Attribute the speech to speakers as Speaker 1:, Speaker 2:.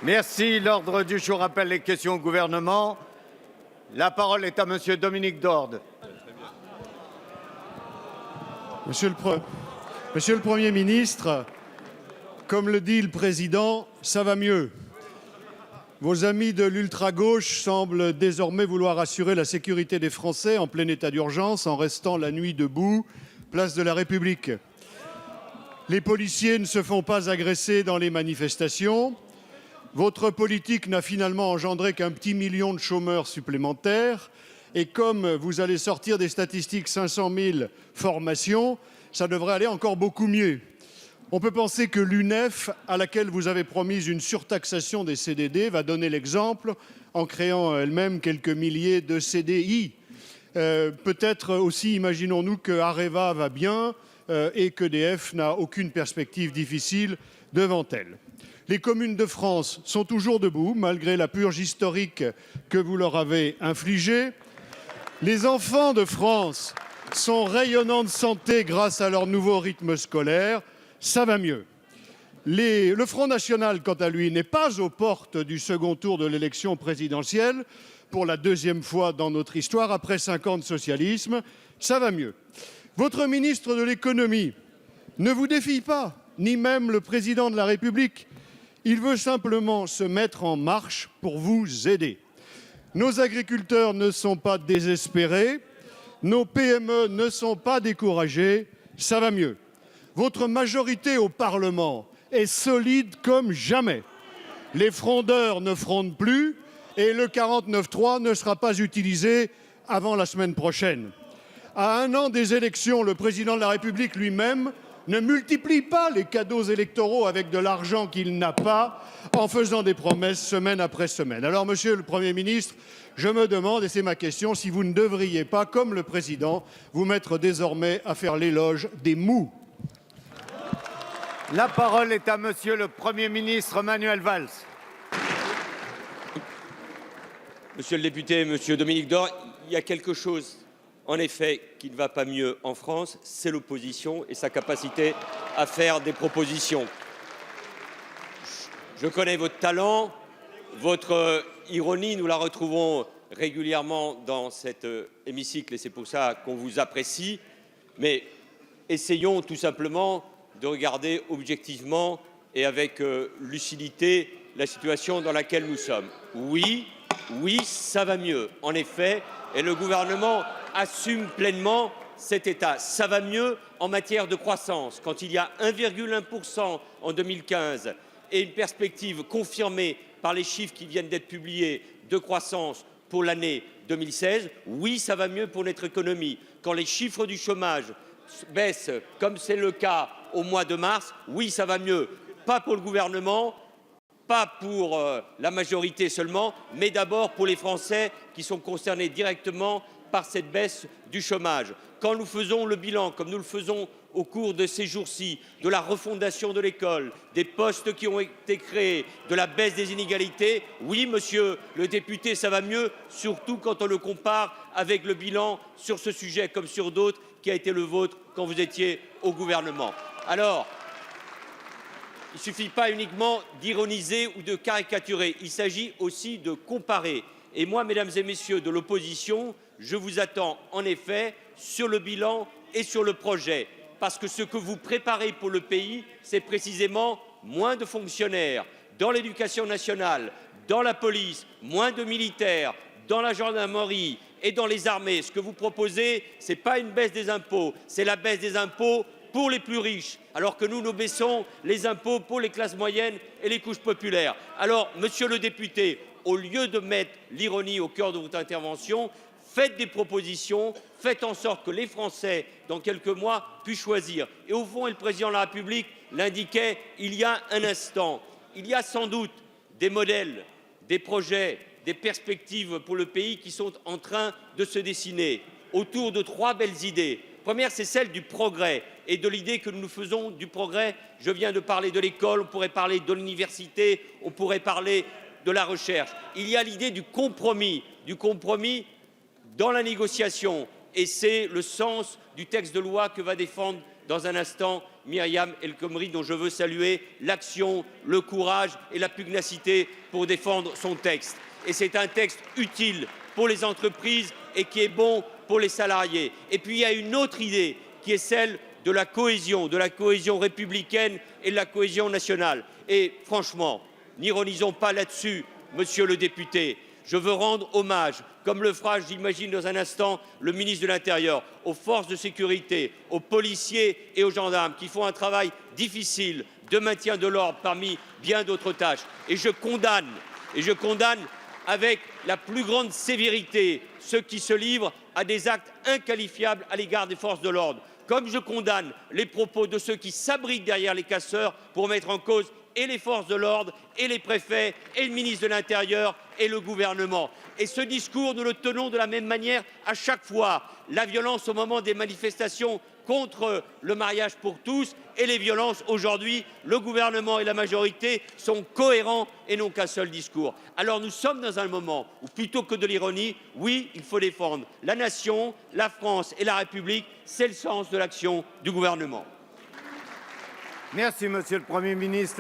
Speaker 1: Merci. L'ordre du jour appelle les questions au gouvernement. La parole est à Monsieur Dominique Dorde.
Speaker 2: Monsieur le Premier ministre, comme le dit le président, ça va mieux. Vos amis de l'ultra-gauche semblent désormais vouloir assurer la sécurité des Français en plein état d'urgence en restant la nuit debout, place de la République. Les policiers ne se font pas agresser dans les manifestations. Votre politique n'a finalement engendré qu'un petit million de chômeurs supplémentaires. Et comme vous allez sortir des statistiques 500 000 formations, ça devrait aller encore beaucoup mieux. On peut penser que l'UNEF, à laquelle vous avez promis une surtaxation des CDD, va donner l'exemple en créant elle-même quelques milliers de CDI. Peut-être aussi imaginons-nous que Areva va bien et qu'EDF n'a aucune perspective difficile devant elle. Les communes de France sont toujours debout, malgré la purge historique que vous leur avez infligée. Les enfants de France sont rayonnants de santé grâce à leur nouveau rythme scolaire. Ça va mieux. Le Front National, quant à lui, n'est pas aux portes du second tour de l'élection présidentielle pour la deuxième fois dans notre histoire, après 5 ans de socialisme. Ça va mieux. Votre ministre de l'économie ne vous défie pas, ni même le président de la République. Il veut simplement se mettre en marche pour vous aider. Nos agriculteurs ne sont pas désespérés, nos PME ne sont pas découragés, ça va mieux. Votre majorité au Parlement est solide comme jamais. Les frondeurs ne frondent plus et le 49.3 ne sera pas utilisé avant la semaine prochaine. À 1 an des élections, le président de la République lui-même ne multiplie pas les cadeaux électoraux avec de l'argent qu'il n'a pas en faisant des promesses semaine après semaine. Alors, Monsieur le Premier ministre, je me demande, et c'est ma question, si vous ne devriez pas, comme le président, vous mettre désormais à faire l'éloge des mous.
Speaker 1: La parole est à Monsieur le Premier ministre Manuel Valls.
Speaker 3: Monsieur le député, Monsieur Dominique Dorde, il y a quelque chose, en effet, qui ne va pas mieux en France, c'est l'opposition et sa capacité à faire des propositions. Je connais votre talent, votre ironie, nous la retrouvons régulièrement dans cet hémicycle et c'est pour ça qu'on vous apprécie. Mais essayons tout simplement de regarder objectivement et avec lucidité la situation dans laquelle nous sommes. Oui, ça va mieux, en effet, et le gouvernement assume pleinement cet état. Ça va mieux en matière de croissance. Quand il y a 1,1% en 2015 et une perspective confirmée par les chiffres qui viennent d'être publiés de croissance pour l'année 2016, oui, ça va mieux pour notre économie. Quand les chiffres du chômage baissent, comme c'est le cas au mois de mars, oui, ça va mieux. Pas pour le gouvernement, pas pour la majorité seulement, mais d'abord pour les Français qui sont concernés directement par cette baisse du chômage. Quand nous faisons le bilan, comme nous le faisons au cours de ces jours-ci, de la refondation de l'école, des postes qui ont été créés, de la baisse des inégalités, oui, monsieur le député, ça va mieux, surtout quand on le compare avec le bilan sur ce sujet comme sur d'autres qui a été le vôtre quand vous étiez au gouvernement. Alors, il ne suffit pas uniquement d'ironiser ou de caricaturer, il s'agit aussi de comparer. Et moi, mesdames et messieurs de l'opposition, je vous attends en effet sur le bilan et sur le projet. Parce que ce que vous préparez pour le pays, c'est précisément moins de fonctionnaires dans l'éducation nationale, dans la police, moins de militaires, dans la gendarmerie et dans les armées. Ce que vous proposez, ce n'est pas une baisse des impôts, c'est la baisse des impôts pour les plus riches, alors que nous baissons les impôts pour les classes moyennes et les couches populaires. Alors, monsieur le député, au lieu de mettre l'ironie au cœur de votre intervention, faites des propositions, faites en sorte que les Français, dans quelques mois, puissent choisir. Et au fond, et le président de la République l'indiquait il y a un instant, il y a sans doute des modèles, des projets, des perspectives pour le pays qui sont en train de se dessiner autour de 3 belles idées. Première, c'est celle du progrès et de l'idée que nous faisons du progrès. Je viens de parler de l'école, on pourrait parler de l'université, on pourrait parler de la recherche. Il y a l'idée du compromis dans la négociation et c'est le sens du texte de loi que va défendre dans un instant Myriam El Khomri, dont je veux saluer l'action, le courage et la pugnacité pour défendre son texte. Et c'est un texte utile pour les entreprises et qui est bon pour les salariés. Et puis il y a une autre idée qui est celle de la cohésion républicaine et de la cohésion nationale. Et franchement, n'ironisons pas là-dessus, monsieur le député. Je veux rendre hommage, comme le fera, j'imagine, dans un instant, le ministre de l'Intérieur, aux forces de sécurité, aux policiers et aux gendarmes qui font un travail difficile de maintien de l'ordre parmi bien d'autres tâches. Et je condamne avec la plus grande sévérité ceux qui se livrent à des actes inqualifiables à l'égard des forces de l'ordre, comme je condamne les propos de ceux qui s'abritent derrière les casseurs pour mettre en cause et les forces de l'ordre, et les préfets, et le ministre de l'Intérieur, et le gouvernement. Et ce discours, nous le tenons de la même manière à chaque fois. La violence au moment des manifestations contre le mariage pour tous et les violences aujourd'hui, le gouvernement et la majorité sont cohérents et n'ont qu'un seul discours. Alors nous sommes dans un moment où, plutôt que de l'ironie, oui, il faut défendre la nation, la France et la République. C'est le sens de l'action du gouvernement.
Speaker 1: Merci, monsieur le Premier ministre.